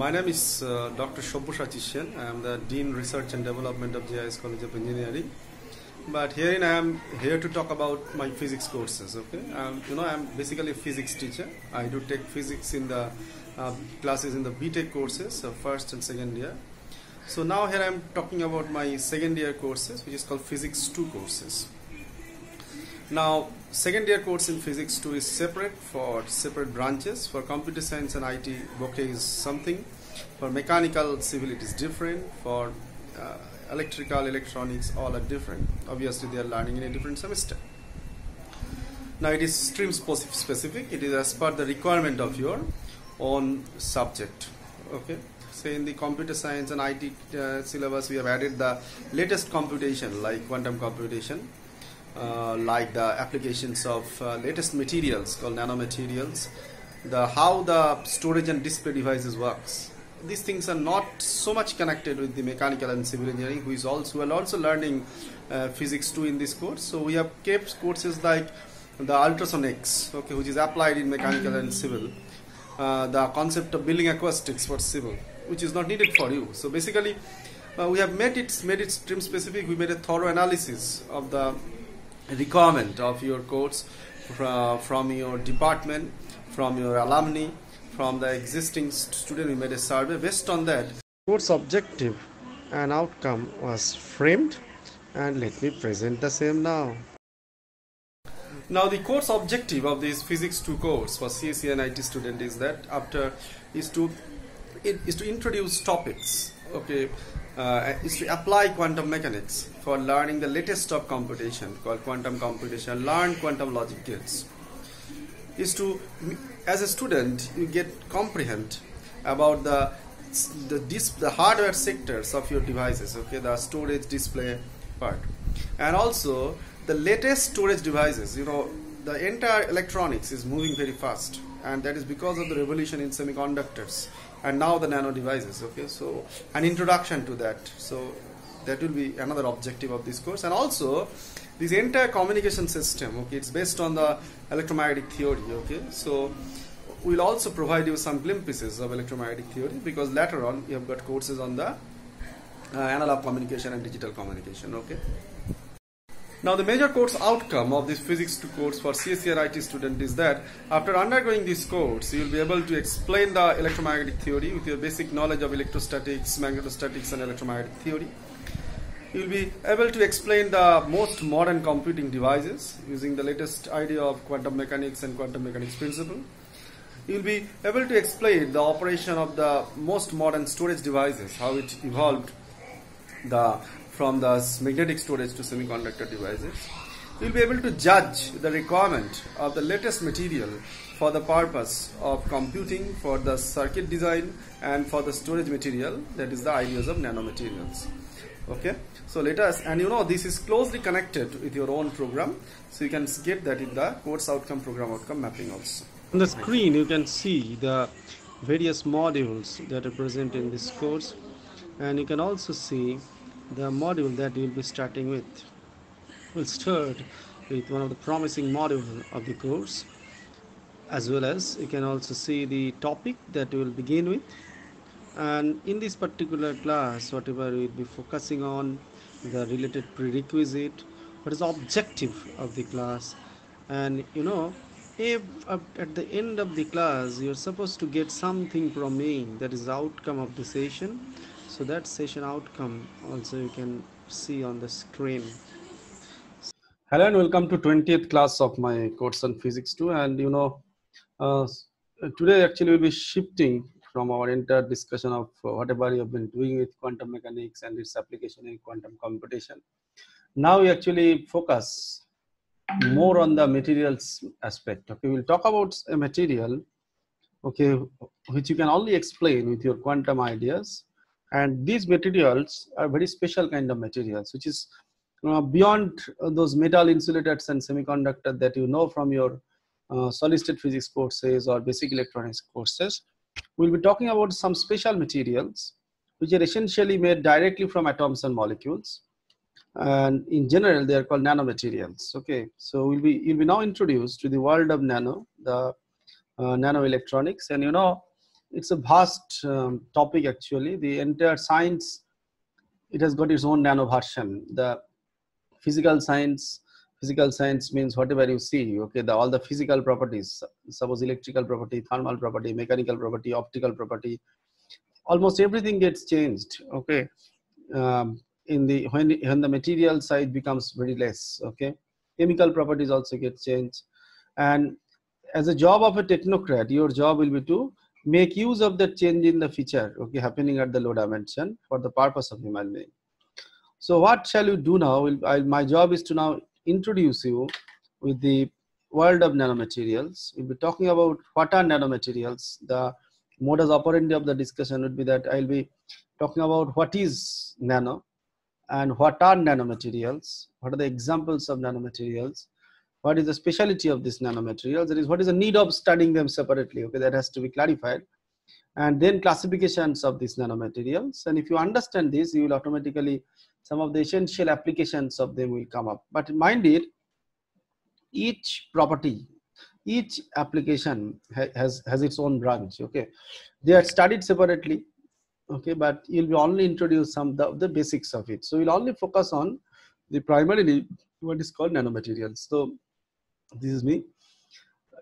My name is Dr. Shobbhasachy Sen. I am the Dean Research and Development of JIS College of Engineering. But herein I am here to talk about my physics courses. Okay, I am basically a physics teacher. I do take physics in the classes in the BTech courses, first and second year. So now here I am talking about my second year courses, which is called Physics 2 courses. Now, second year course in Physics 2 is separate for separate branches. For Computer Science and IT, bouquet is something. For Mechanical, Civil, it is different. For Electrical, Electronics, all are different. Obviously, they are learning in a different semester. Now, it is stream specific. It is as per the requirement of your own subject. Okay. Say in the Computer Science and IT syllabus, we have added the latest computation like quantum computation. Like the applications of latest materials called nanomaterials, how the storage and display devices works. These things are not so much connected with the mechanical and civil engineering, who are also learning physics 2 in this course. So we have kept courses like the ultrasonics, okay, which is applied in mechanical and civil. The concept of building acoustics for civil, which is not needed for you. So basically, we have made it stream specific. We made a thorough analysis of the requirement of your course from your department, from your alumni, from the existing student. We made a survey. Based on that, course objective and outcome was framed, and let me present the same now. Now the course objective of this Physics 2 course for CSE and IT student is that is to introduce topics, okay, is to apply quantum mechanics for learning the latest of computation called quantum computation, learn quantum logic gates. Is to, as a student, you get comprehend about the hardware sectors of your devices, okay, the storage, display part, and also the latest storage devices. You know, the entire electronics is moving very fast, and that is because of the revolution in semiconductors and now the nano devices. Okay, so an introduction to that. So that will be another objective of this course. And also this entire communication system, okay, it's based on the electromagnetic theory. Okay, so we'll also provide you some glimpses of electromagnetic theory, because later on you have got courses on the analog communication and digital communication. Okay. Now the major course outcome of this Physics 2 course for CSE and IT student is that after undergoing this course, you will be able to explain the electromagnetic theory with your basic knowledge of electrostatics, magnetostatics and electromagnetic theory. You will be able to explain the most modern computing devices using the latest idea of quantum mechanics and quantum mechanics principle. You will be able to explain the operation of the most modern storage devices, how it evolved from the magnetic storage to semiconductor devices. You will be able to judge the requirement of the latest material for the purpose of computing, for the circuit design, and for the storage material, that is the ideas of nanomaterials. Okay, so let us, and you know, this is closely connected with your own program, so you can get that in the course outcome, program outcome mapping also. On the screen you can see the various modules that are present in this course, and you can also see the module that we will be starting with. We'll start with one of the promising modules of the course, as well as you can also see the topic that we will begin with. And in this particular class, whatever we will be focusing on, the related prerequisite, what is the objective of the class, and you know, if at the end of the class you're supposed to get something from me, that is the outcome of the session. So that session outcome also you can see on the screen. Hello and welcome to 20th class of my course on Physics 2. And you know, today actually we'll be shifting from our entire discussion of whatever you have been doing with quantum mechanics and its application in quantum computation. Now we actually focus more on the materials aspect. Okay, we'll talk about a material, okay, which you can only explain with your quantum ideas. And these materials are very special kind of materials, which is beyond those metal insulators and semiconductor that you know from your solid state physics courses or basic electronics courses. We'll be talking about some special materials which are essentially made directly from atoms and molecules, and in general they are called nanomaterials. Okay, so you'll be now introduced to the world of nano, the nanoelectronics. And you know, it's a vast topic actually. The entire science, it has got its own nano version. The physical science, physical science means whatever you see, okay, all the physical properties, suppose electrical property, thermal property, mechanical property, optical property, almost everything gets changed, okay, in the when the material side becomes very less, okay, chemical properties also get changed. And as a job of a technocrat, your job will be to make use of the change in the feature, okay, happening at the low dimension for the purpose of human being. So what shall you do now? My job is to now introduce you with the world of nanomaterials. We'll be talking about what are nanomaterials. The modus operandi of the discussion would be that I'll be talking about what is nano and what are nanomaterials, what are the examples of nanomaterials, what is the speciality of these nanomaterials, that is, what is the need of studying them separately, okay, that has to be clarified, and then classifications of these nanomaterials. And if you understand this, you will automatically, some of the essential applications of them will come up. But mind it, each property, each application has its own branch, okay. They are studied separately, okay, but you'll be only introduce some of the basics of it. So we'll only focus on the primarily what is called nanomaterials. So this is me.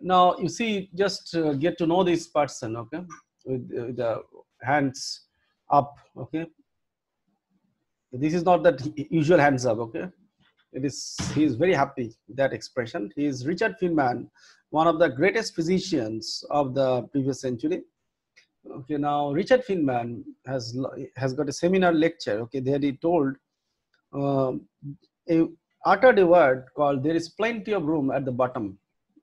Now you see, just get to know this person, okay, with the hands up, okay. This is not that usual hands up, okay. It is, he is very happy with that expression. He is Richard Feynman, one of the greatest physicians of the previous century. Okay, now Richard Feynman has got a seminar lecture, okay, there he told, uttered a word called, there is plenty of room at the bottom.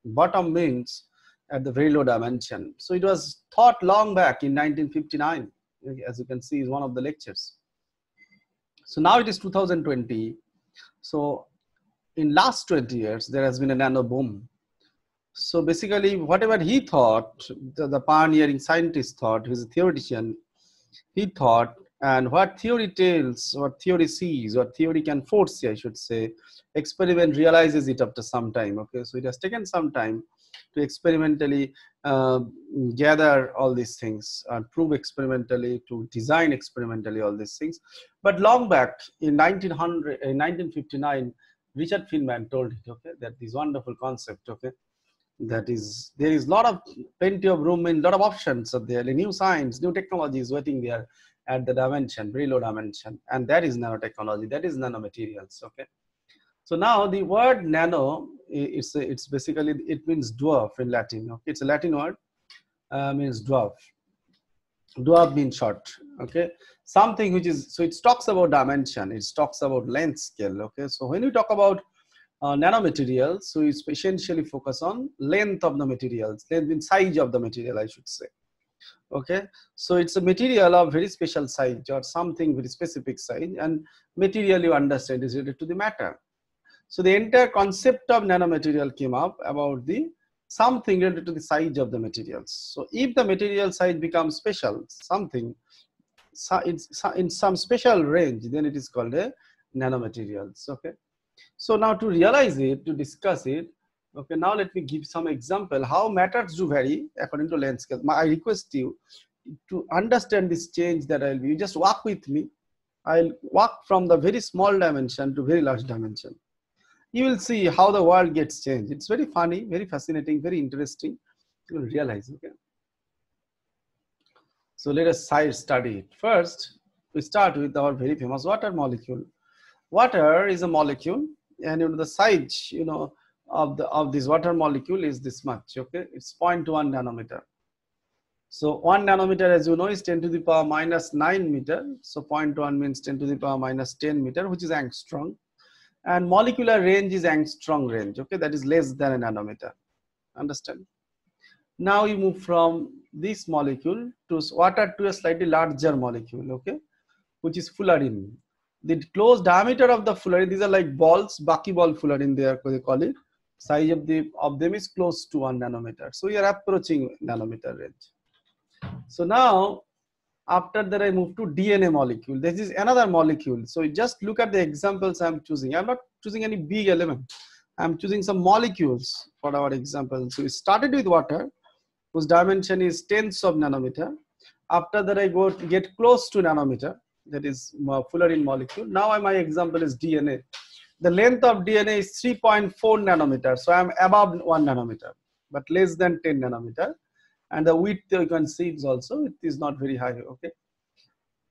Bottom means at the very low dimension. So it was thought long back in 1959, as you can see, is one of the lectures. So now it is 2020. So in last 20 years, there has been a nano boom. So basically, whatever he thought, the pioneering scientist thought, he's a theoretician, he thought, and what theory tells, what theory sees, what theory can foresee, I should say, experiment realizes it after some time, okay? So it has taken some time to experimentally gather all these things, prove experimentally, to design experimentally all these things. But long back in 1959, Richard Feynman told it, okay, that this wonderful concept, okay, that is, there is plenty of room and lot of options of there, new science, new technologies waiting there at the dimension, very low dimension, and that is nanotechnology, that is nanomaterials, okay. So now the word nano, it's basically, it means dwarf in Latin, okay? It's a Latin word, means dwarf. Dwarf means short, okay? Something which is, so it talks about dimension, it talks about length scale, okay? So when we talk about nanomaterials, so it's essentially focus on length of the materials, length means size of the material, I should say. Okay, so it's a material of very special size or something very specific size, and material, you understand, is related to the matter. So the entire concept of nanomaterial came up about the something related to the size of the materials. So if the material size becomes special, something in some special range, then it is called a nanomaterials. Okay, so now to realize it, to discuss it, okay, now let me give some example how matters do vary according to length scale. I request you to understand this change that I'll be, you just walk with me. I'll walk from the very small dimension to very large dimension. You will see how the world gets changed. It's very funny, very fascinating, very interesting. You will realize, okay. So let us study it. First, we start with our very famous water molecule. Water is a molecule, and you know, the size, you know, of this water molecule is this much, okay. It's 0.1 nanometer. So 1 nanometer, as you know, is 10 to the power minus 9 meter. So 0.1 means 10 to the power minus 10 meter, which is angstrom. And molecular range is angstrom range, okay, that is less than a nanometer. Understand? Now you move from this molecule to water to a slightly larger molecule, okay, which is fullerene. The closed diameter of the fullerene, these are like balls, buckyball fullerene, they call it. Size of them is close to 1 nanometer. So we are approaching nanometer range. So now, after that, I move to DNA molecule. This is another molecule. So just look at the examples I'm choosing. I'm not choosing any big element. I'm choosing some molecules for our example. So we started with water. whose dimension is tenths of nanometer. After that, I get close to nanometer, that is fullerene molecule. Now my example is DNA. The length of DNA is 3.4 nanometer, so I am above 1 nanometer, but less than 10 nanometer. And the width you can see is also, it is not very high, okay.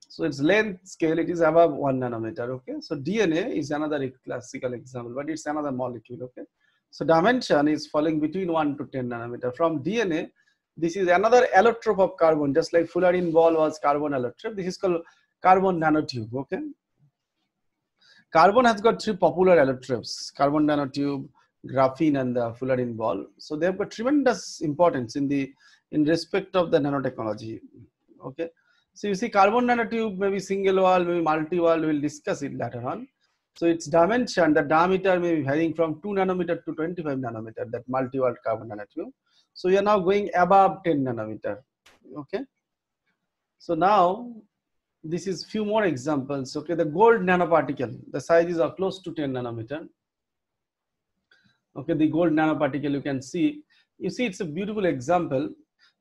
So its length scale, it is above 1 nanometer, okay. So DNA is another classical example, but it's another molecule, okay. So dimension is falling between 1 to 10 nanometer. From DNA, this is another allotrope of carbon, just like fullerene ball was carbon allotrope. This is called carbon nanotube, okay. Carbon has got three popular allotropes: carbon nanotube, graphene, and the fullerene ball. So they have got tremendous importance in respect of the nanotechnology, okay. So you see, carbon nanotube, maybe single wall, maybe multi wall, we will discuss it later on. So its dimension, the diameter may be varying from 2 nanometer to 25 nanometer, that multi wall carbon nanotube. So we are now going above 10 nanometer, okay. So now this is few more examples, okay. The gold nanoparticle, the sizes are close to 10 nanometer, okay. The gold nanoparticle, you can see, it's a beautiful example.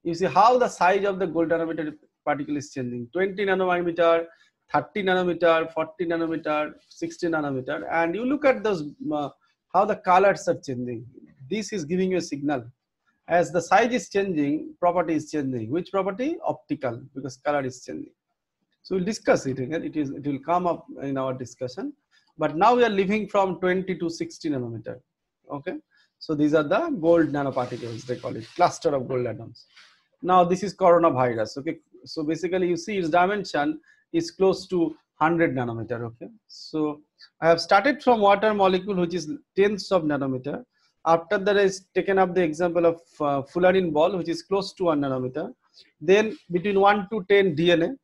You see how the size of the gold nanometer particle is changing: 20 nanometer, 30 nanometer, 40 nanometer, 60 nanometer, and you look at those how the colors are changing. This is giving you a signal. As the size is changing, property is changing. Which property? Optical, because color is changing. So we'll discuss it again. It will come up in our discussion. But now we are living from 20 to 60 nanometer. Okay. So these are the gold nanoparticles, they call it, cluster of gold atoms. Now this is coronavirus. Okay. So basically you see its dimension is close to 100 nanometer. Okay. So I have started from water molecule, which is tenths of nanometer. After that, I taken up the example of fullerene ball, which is close to 1 nanometer. Then between 1 to 10 DNA.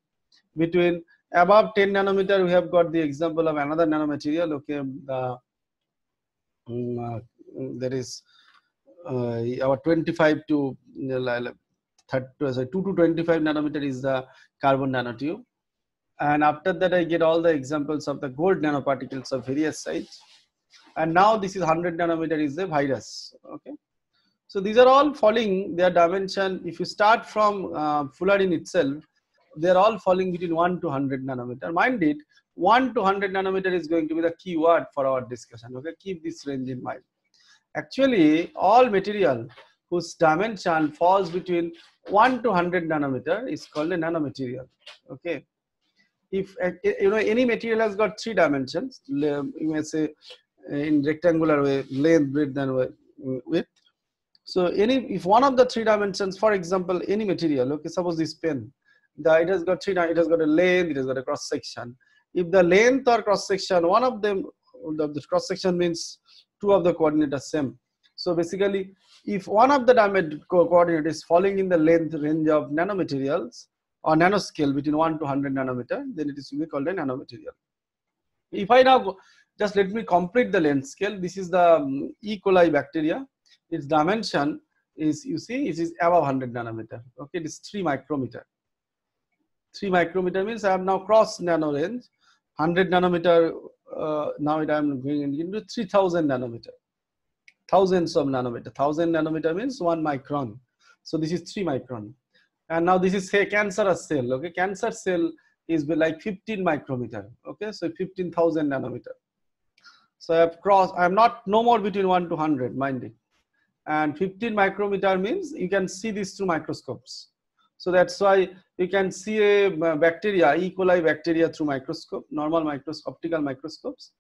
Between above 10 nanometer, we have got the example of another nanomaterial. Okay, there is our 25 to 30, 2 to 25 nanometer is the carbon nanotube. And after that, I get all the examples of the gold nanoparticles of various size. And now this is 100 nanometer is the virus. Okay, so these are all falling their dimension. If you start from fullerene itself, they are all falling between 1 to 100 nanometer. Mind it, 1 to 100 nanometer is going to be the key word for our discussion. Okay, keep this range in mind. Actually, all material whose dimension falls between 1 to 100 nanometer is called a nanomaterial. Okay, if you know any material has got three dimensions, you may say in rectangular way, length, breadth, and width. So if one of the three dimensions, for example, any material, okay, suppose this pen, it has got it has got a length, it has got a cross section. If the length or cross section, one of them, the cross section means two of the coordinates are same. So basically, if one of the coordinate is falling in the length range of nanomaterials or nanoscale between 1 to 100 nanometer, then it is to be called a nanomaterial. If I now just let me complete the length scale. This is the E. coli bacteria. Its dimension is, you see, it is above 100 nanometer. Okay, it is 3 micrometer. 3 micrometer means I have now crossed nano range. 100 nanometer, now I am going into 3000 nanometer. Thousands of nanometer. 1000 nanometer means 1 micron. So this is 3 micron. And now this is, say, cancerous cell. Okay, cancer cell is like 15 micrometer. Okay, so 15,000 nanometer. So I have crossed, I am not no more between 1 to 100, mind it. And 15 micrometer means you can see these through microscopes. So that's why you can see a bacteria, E. coli bacteria through microscope, normal microscope, optical microscopes.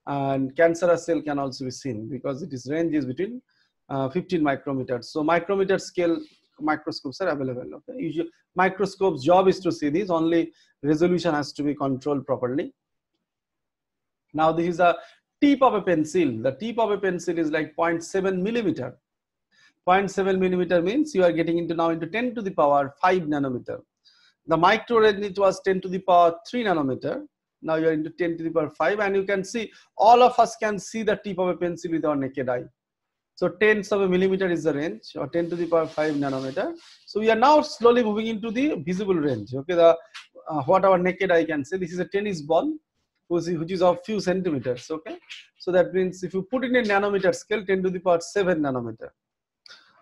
And cancerous cell can also be seen because its range is between 15 micrometers. So micrometer scale microscopes are available. Okay, usually microscope's job is to see these, only resolution has to be controlled properly. Now this is a tip of a pencil. The tip of a pencil is like 0.7 millimeter. 0.7 millimeter means you are getting into now into 10 to the power 5 nanometer. The micro range, it was 10 to the power 3 nanometer. Now you are into 10 to the power 5, and you can see, all of us can see the tip of a pencil with our naked eye. So tenths of a millimeter is the range, or 10 to the power 5 nanometer. So we are now slowly moving into the visible range. Okay, the what our naked eye can see. This is a tennis ball, which is of few centimeters. Okay, so that means if you put in a nanometer scale, 10 to the power 7 nanometer.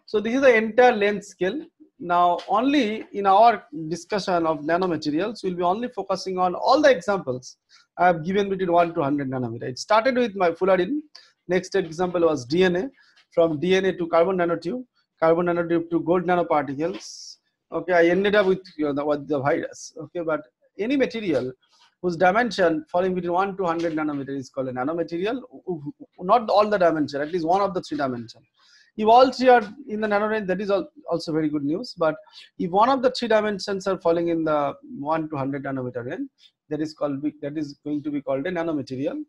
So this is the entire length scale. Now, only in our discussion of nanomaterials, we'll be only focusing on all the examples I have given between 1 to 100 nanometer. It started with my fullerene. Next example was DNA. From DNA to carbon nanotube to gold nanoparticles. Okay, I ended up with the virus. Okay, but any material whose dimension falling between 1 to 100 nanometer is called a nanomaterial. Not all the dimension, at least one of the 3 dimensions. If all 3 are in the nano range, that is also very good news. But if one of the 3 dimensions are falling in the 1 to 100 nanometer range, that is going to be called a nanomaterial.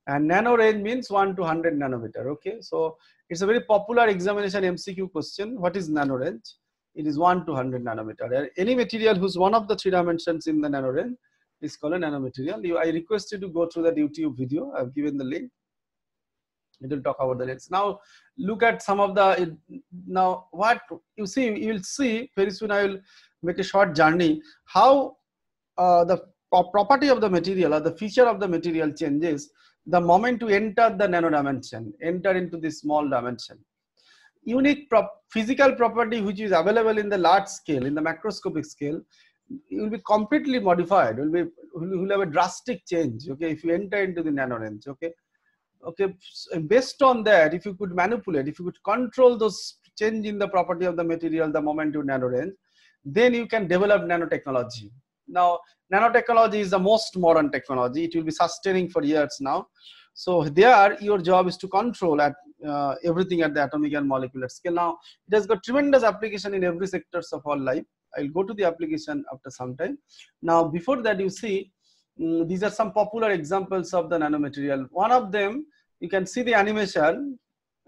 And nano range means 1 to 100 nanometer. Okay, so it's a very popular examination MCQ question. What is nano range? It is 1 to 100 nanometer. Any material whose one of the 3 dimensions in the nano range is called a nanomaterial. I request you to go through that YouTube video. I've given the link. It will talk about the rates. Now look at some of the, now what you see, you will see very soon. I will make a short journey how the property of the material or the feature of the material changes the moment you enter the nano dimension, enter into this small dimension. Unique physical property which is available in the large scale, in the macroscopic scale, it will be completely modified, will have a drastic change. Okay, if you enter into the nano range. Okay, based on that, if you could manipulate, if you could control those change in the property of the material the moment you nano range, then you can develop nanotechnology. Now, nanotechnology is the most modern technology. It will be sustaining for years now. So there, your job is to control at everything at the atomic and molecular scale. Now, it has got tremendous application in every sectors of our life. I'll go to the application after some time. Now, before that, you see, these are some popular examples of the nanomaterial. One of them, you can see the animation.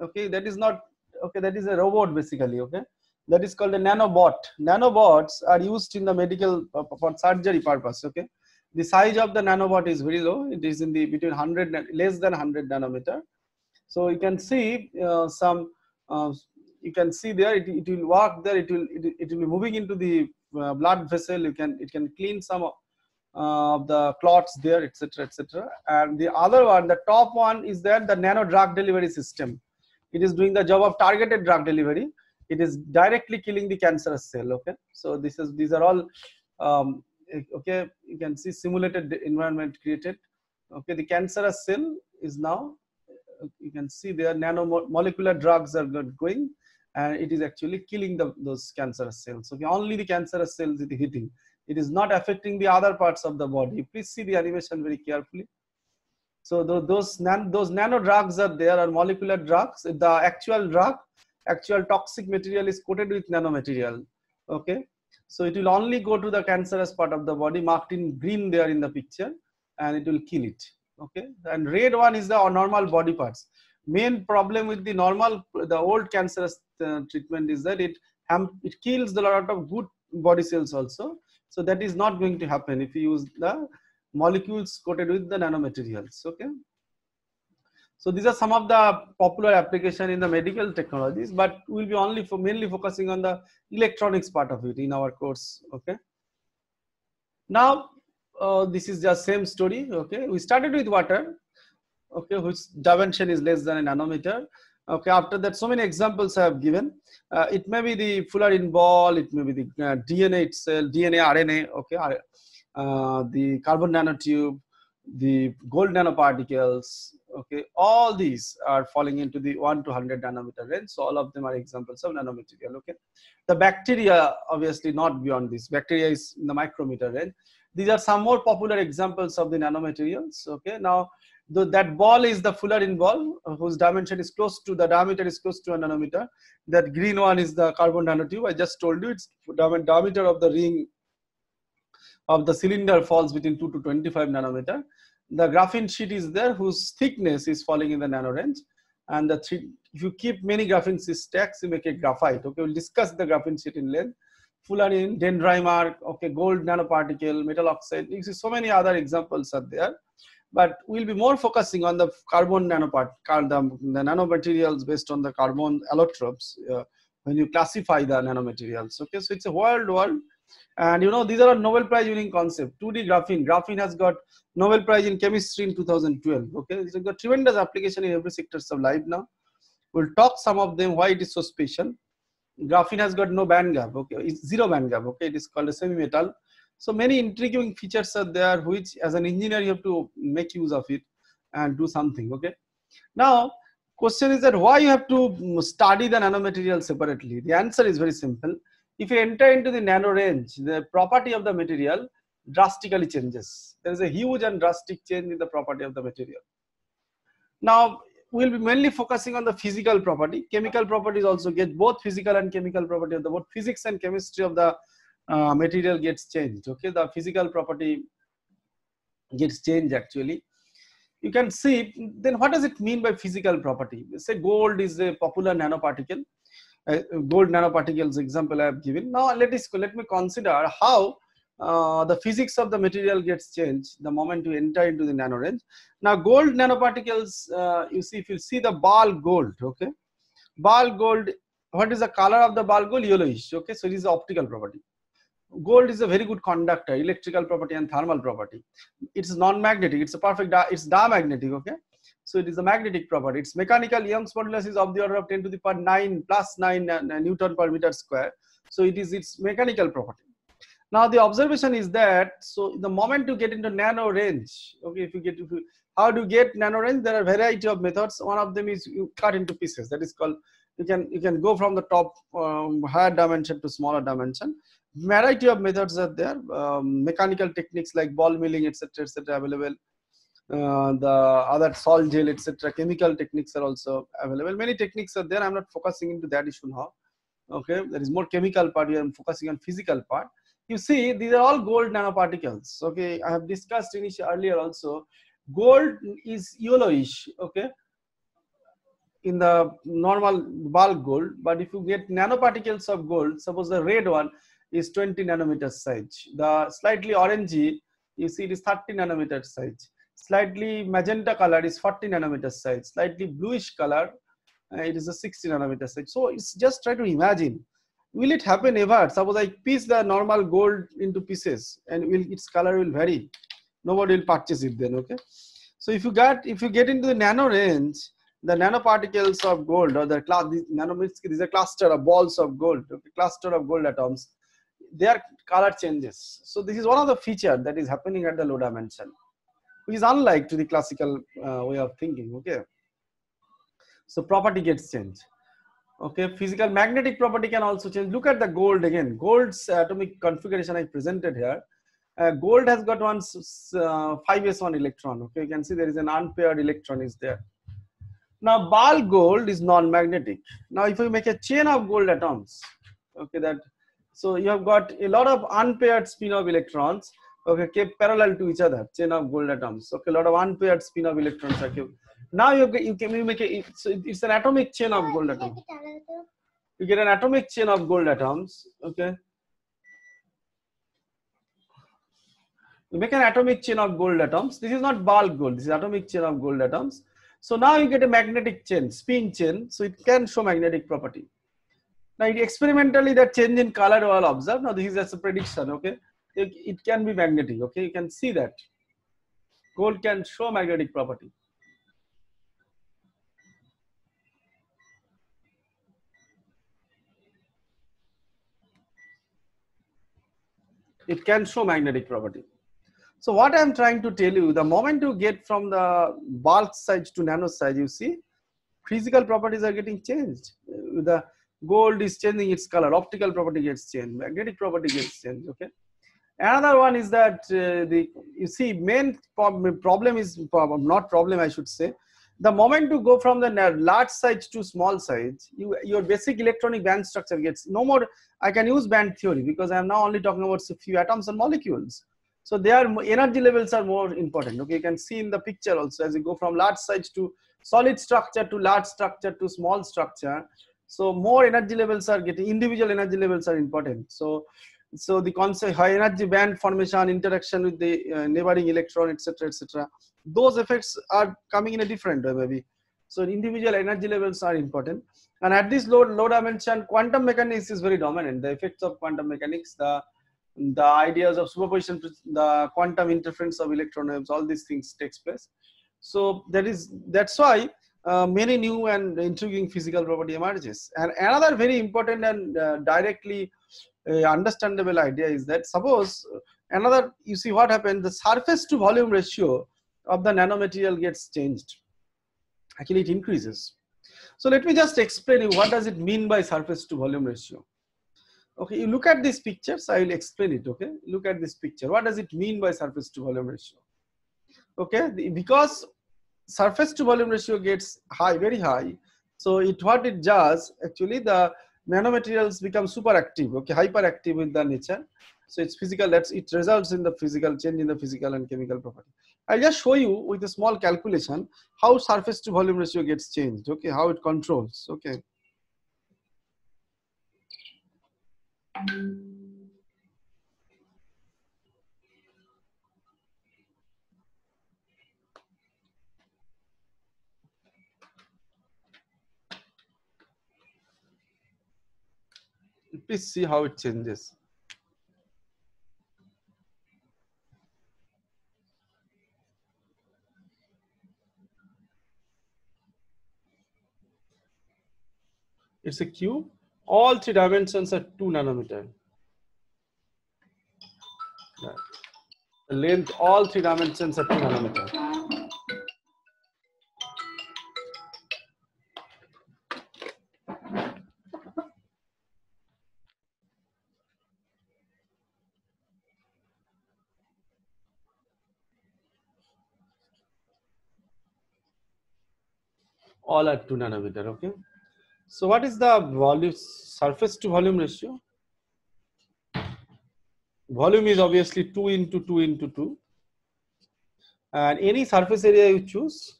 Okay, that is not, okay, that is a robot basically. Okay, that is called a nanobot. Nanobots are used in the medical for surgery purpose. Okay, the size of the nanobot is very low. It is in the between 100, less than 100 nanometer. So you can see you can see there, it will work there. It will be moving into the blood vessel. It can clean some of the clots there, etc., etc. And the other one, the top one, is that the nano drug delivery system. It is doing the job of targeted drug delivery. It is directly killing the cancerous cell. Okay, so these are all okay. You can see simulated environment created. Okay, the cancerous cell is now, you can see there nanomolecular drugs are going, and it is actually killing those cancerous cells. Okay, only the cancerous cells it is hitting. It is not affecting the other parts of the body. Please see the animation very carefully. So those nano drugs are there, are molecular drugs. The actual drug, actual toxic material is coated with nanomaterial. Okay, so it will only go to the cancerous part of the body, marked in green there in the picture, and it will kill it. Okay, and red one is the normal body parts. Main problem with the old cancerous treatment is that it kills a lot of good body cells also. So that is not going to happen if you use the molecules coated with the nanomaterials. Okay, so these are some of the popular application in the medical technologies, but we'll be mainly focusing on the electronics part of it in our course. Okay, now this is just same story. Okay, we started with water. Okay, which dimension is less than a nanometer. Okay, after that, so many examples I have given. It may be the fullerene ball, it may be the DNA itself, DNA, RNA, okay, the carbon nanotube, the gold nanoparticles, okay, all these are falling into the 1 to 100 nanometer range. So all of them are examples of nanomaterial. Okay, the bacteria, obviously not beyond this. Bacteria is in the micrometer range. These are some more popular examples of the nanomaterials. Okay, now that ball is the fullerene ball, whose dimension is close to, the diameter is close to a nanometer. That green one is the carbon nanotube. I just told you it's diameter of the ring of the cylinder falls between 2 to 25 nanometer. The graphene sheet is there, whose thickness is falling in the nano range. And if you keep many graphene sheet stacks, you make a graphite. Okay, we'll discuss the graphene sheet in length. Fullerene, dendrimer, okay, gold nanoparticle, metal oxide. You see, so many other examples are there. But we'll be more focusing on the carbon the nanomaterials based on the carbon allotropes when you classify the nanomaterials. Okay, so it's a world, and you know, these are a Nobel Prize winning concept. 2D graphene. Graphene has got Nobel Prize in chemistry in 2012. Okay, it's got tremendous application in every sectors of life now. We'll talk some of them why it is so special. Graphene has got no band gap. Okay, it's zero band gap. Okay, it is called a semi-metal. So many intriguing features are there, which as an engineer you have to make use of it and do something. Okay. Now, question is that why you have to study the nanomaterial separately? The answer is very simple. If you enter into the nano range, the property of the material drastically changes. There is a huge and drastic change in the property of the material. Now, we'll be mainly focusing on the physical property. Chemical properties also get both physical and chemical property of the both physics and chemistry of the material gets changed. Okay, the physical property gets changed actually. You can see, then what does it mean by physical property? Say gold is a popular nanoparticle. Gold nanoparticles example I have given. Now let me consider how the physics of the material gets changed the moment you enter into the nano range. Now gold nanoparticles, you see, if you see the ball gold, okay, ball gold, what is the color of the ball gold? Yellowish. Okay, so it is the optical property. Gold is a very good conductor, electrical property and thermal property. It's non-magnetic, it's a perfect, it's diamagnetic, okay. So it is a magnetic property. Its mechanical Young's modulus is of the order of 10 to the power 9 plus 9 Newton per meter square. So it is its mechanical property. Now the observation is that, so the moment you get into nano range, okay, how do you get nano range? There are a variety of methods. One of them is you cut into pieces. That is called, you can go from the top higher dimension to smaller dimension. Variety of methods are there. Mechanical techniques like ball milling, etc., available. The other salt gel, etc. Chemical techniques are also available. Many techniques are there. I'm not focusing into that issue now. Okay, there is more chemical part. I'm focusing on physical part. You see, these are all gold nanoparticles. Okay, I have discussed earlier also. Gold is yellowish. Okay, in the normal bulk gold, but if you get nanoparticles of gold, suppose the red one is 20 nanometers size, the slightly orangey, you see it is 30 nanometers size, slightly magenta color is 40 nanometers size, slightly bluish color, it is a 60 nanometers size. So it's just try to imagine, will it happen ever? Suppose I piece the normal gold into pieces and its color will vary, nobody will purchase it then. Okay, so if you get into the nano range, the nanoparticles of gold, or the these are cluster of balls of gold, okay, cluster of gold atoms, their color changes. So this is one of the features that is happening at the low dimension, which is unlike to the classical way of thinking. Okay, so property gets changed. Okay, physical magnetic property can also change. Look at the gold again. Gold's atomic configuration I presented here. Gold has got one 5s1 electron. Okay, you can see there is an unpaired electron is there. Now ball gold is non-magnetic. Now if you make a chain of gold atoms, okay, so you have got a lot of unpaired spin of electrons, okay, kept parallel to each other, chain of gold atoms. Okay, a lot of unpaired spin of electrons are kept. Now you can make it's an atomic chain of gold atoms. You get an atomic chain of gold atoms. Okay, you make an atomic chain of gold atoms. This is not bulk gold. This is atomic chain of gold atoms. So now you get a magnetic chain, spin chain. So it can show magnetic property. Now experimentally that change in color you all observe. Now this is just a prediction. Okay, it can be magnetic. Okay, you can see that gold can show magnetic property. It can show magnetic property. So what I'm trying to tell you, the moment you get from the bulk size to nano size, you see physical properties are getting changed. The gold is changing its color, optical property gets changed, magnetic property gets changed. Okay. Another one is that you see main problem is not problem, I should say. The moment you go from the large size to small size, your basic electronic band structure gets no more. I can use band theory because I am now only talking about a few atoms and molecules. So their energy levels are more important. Okay, you can see in the picture also as you go from large size to solid structure to large structure to small structure. So more energy levels are getting, individual energy levels are important. So the concept high energy band formation, interaction with the neighboring electron, etc., etc. Those effects are coming in a different way maybe. So individual energy levels are important. And at this low dimension, quantum mechanics is very dominant. The effects of quantum mechanics, the ideas of superposition, the quantum interference of electron waves, all these things takes place. So that's why many new and intriguing physical property emerges. And another very important and directly understandable idea is that suppose another, you see what happened, the surface to volume ratio of the nanomaterial gets changed. Actually, it increases. So let me just explain you what does it mean by surface to volume ratio. Okay, you look at these pictures, I will explain it. Okay, look at this picture. What does it mean by surface to volume ratio? Okay, because surface to volume ratio gets high, very high. So what it does, actually the nanomaterials become super active, okay, hyperactive with the nature. So it's physical, it results in the physical change in the physical and chemical property. I'll just show you with a small calculation how surface to volume ratio gets changed, okay, how it controls, okay. Please see how it changes. It's a cube. All three dimensions are 2 nanometer. Right. The length, all three dimensions are 2 nanometer. All are 2 nanometer, okay. So what is the volume, surface to volume ratio? Volume is obviously 2 into 2 into 2. And any surface area you choose,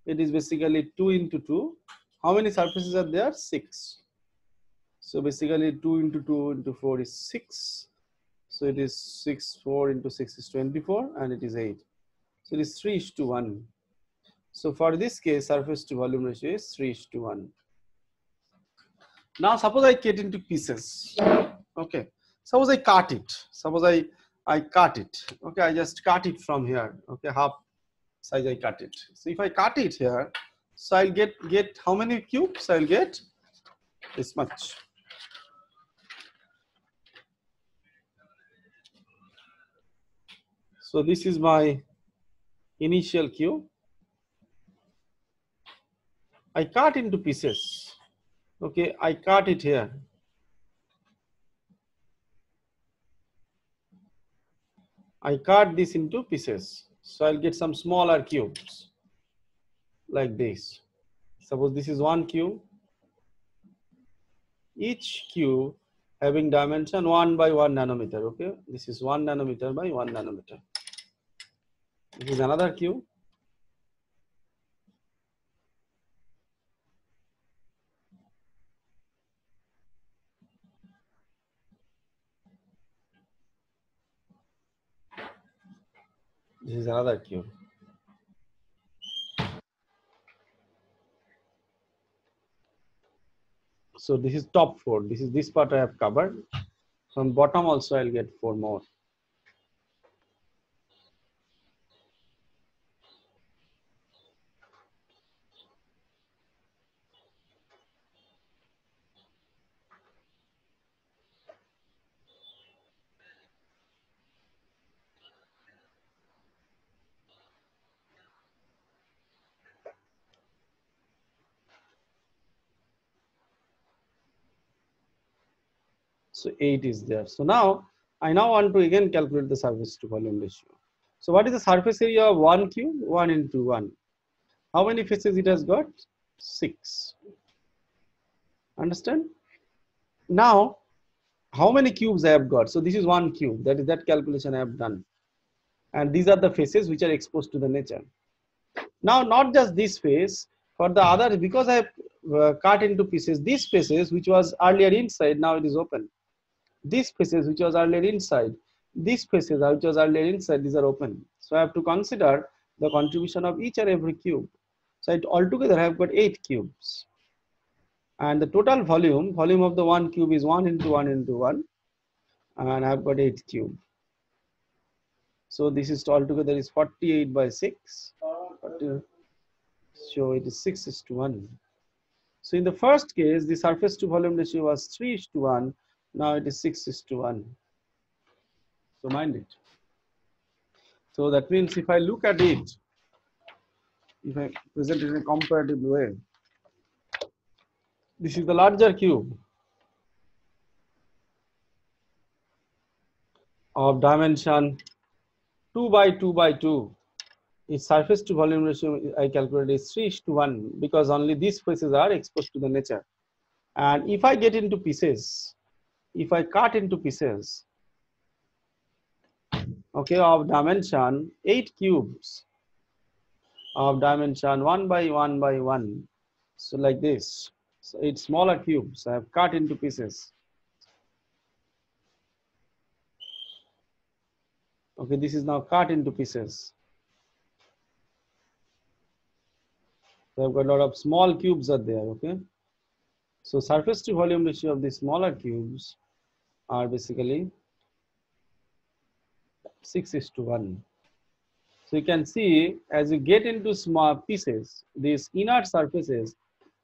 it is basically 2 into 2. How many surfaces are there? 6. So basically 2 into 2 into 4 is 6. So it is 6, 4 into 6 is 24 and it is 8. So it is 3:1. So for this case, surface to volume ratio is 3:1. Now suppose I cut into pieces. Okay. Suppose I cut it. Suppose I cut it. Okay, I just cut it from here. Okay, half size I cut it. So if I cut it here, so I'll get how many cubes? I'll get this much. So this is my initial cube. I cut into pieces. Okay, I cut it here. I cut this into pieces. So I'll get some smaller cubes like this. Suppose this is one cube. Each cube having dimension 1 by 1 nanometer. Okay, this is 1 nanometer by 1 nanometer. This is another cube. This is another cube. So this is top 4. This is this part I have covered. From bottom also I'll get 4 more. So 8 is there. So now I want to again calculate the surface to volume ratio. So what is the surface area of 1 cube? 1 into 1. How many faces it has got? 6. Understand? Now, how many cubes I have got? So this is 1 cube. That is that calculation I have done. And these are the faces which are exposed to the nature. Now, not just this face, for the other, because I have cut into pieces, these faces which was earlier inside, now it is open. These faces which was earlier inside, these faces which was earlier inside, these are open. So I have to consider the contribution of each and every cube. So altogether I have got 8 cubes. And the total volume of the 1 cube is 1 into 1 into 1. And I have got 8 cube. So this is altogether is 48 by 6. 40. So it is 6:1. So in the first case, the surface to volume ratio was 3:1. Now it is 6:1. So mind it. So that means if I look at it, if I present it in a comparative way, this is the larger cube of dimension 2 by 2 by 2. Its surface to volume ratio I calculated is 3:1 because only these faces are exposed to the nature. And if I get into pieces, if I cut into pieces, okay, of dimension 8 cubes of dimension 1 by 1 by 1, so like this. So it's smaller cubes I have cut into pieces. Okay, this is now cut into pieces. So I've got a lot of small cubes are there, okay? So surface to volume ratio of the smaller cubes are basically 6:1. So you can see as you get into small pieces, these inert surfaces,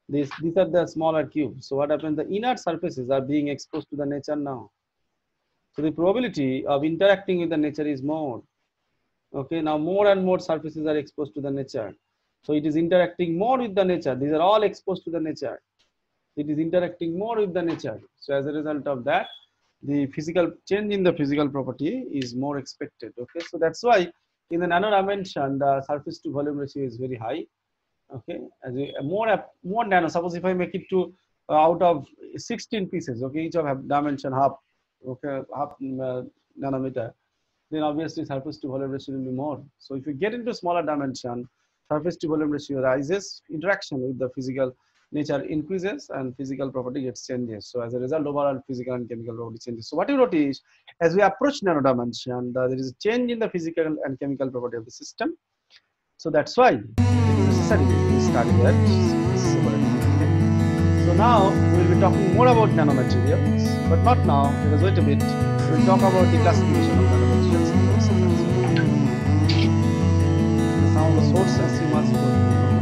these are the smaller cubes. So what happens? The inert surfaces are being exposed to the nature now. So the probability of interacting with the nature is more. Okay, now more and more surfaces are exposed to the nature. So it is interacting more with the nature. These are all exposed to the nature. It is interacting more with the nature. So as a result of that, the physical change in the physical property is more expected. Okay, so that's why in the nano dimension, the surface to volume ratio is very high. Okay, as more nano. Suppose if I make it to out of 16 pieces, okay, each of have dimension half, okay, half nanometer, then obviously surface to volume ratio will be more. So if you get into smaller dimension, surface to volume ratio rises, interaction with the physical nature increases, and physical property gets changes. So as a result, overall physical and chemical property changes. So what you wrote is, as we approach nano dimension, there is a change in the physical and chemical property of the system. So that's why it is necessary to study that. So now we will be talking more about nanomaterials, but not now, because wait a bit, we will talk about the classification of nanomaterials. Some of the sources you must know.